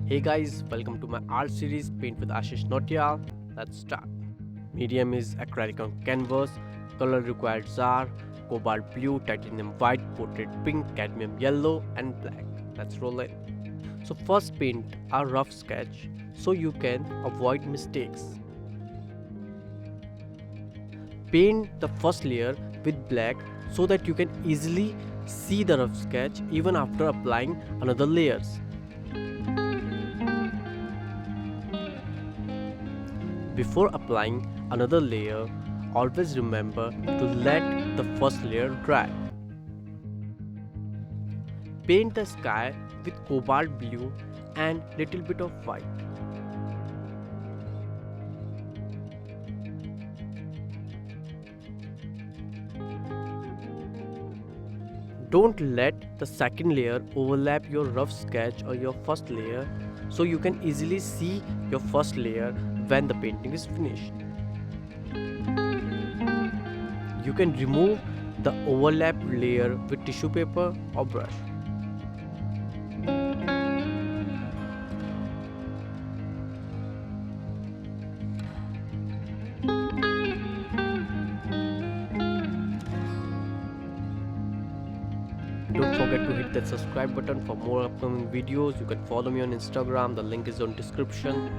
Hey guys, welcome to my art series Paint with Ashish Notial. Let's start. Medium is acrylic on canvas. Color required are cobalt blue, titanium white, portrait pink, cadmium yellow, and black. Let's roll in. So first paint a rough sketch so you can avoid mistakes. Paint the first layer with black so that you can easily see the rough sketch even after applying another layers. Before applying another layer, always remember to let the first layer dry. Paint the sky with cobalt blue and little bit of white. Don't let the second layer overlap your rough sketch or your first layer so you can easily see your first layer when the painting is finished. You can remove the overlap layer with tissue paper or brush. Don't forget to hit that subscribe button for more upcoming videos. You can follow me on Instagram, the link is on description.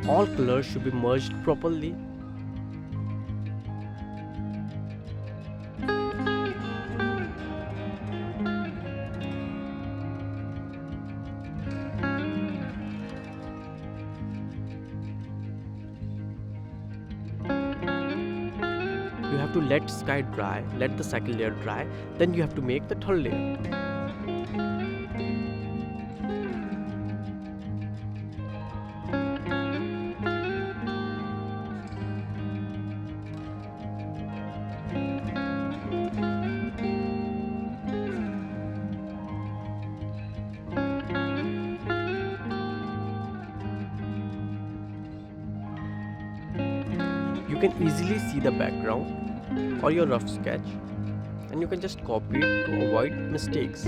All colors should be merged properly. You have to let sky dry, let the second layer dry, then you have to make the third layer. You can easily see the background or your rough sketch, and you can just copy it to avoid mistakes.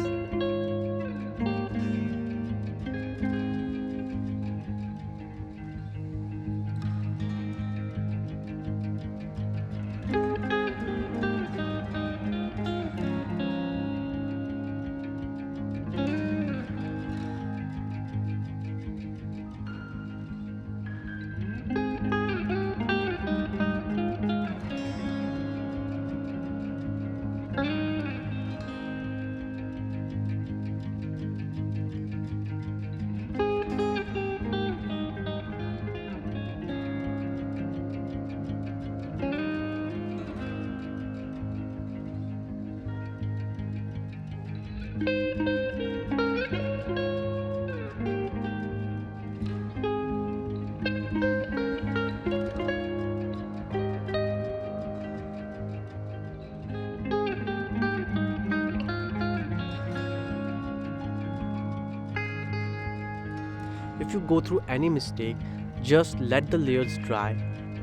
If you go through any mistake, just let the layers dry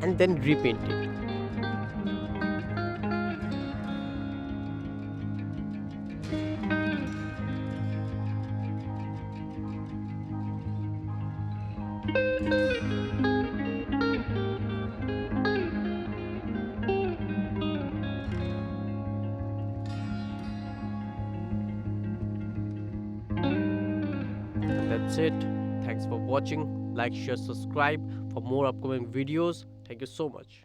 and then repaint it. That's it. Thanks for watching. Like, share, subscribe for more upcoming videos. Thank you so much.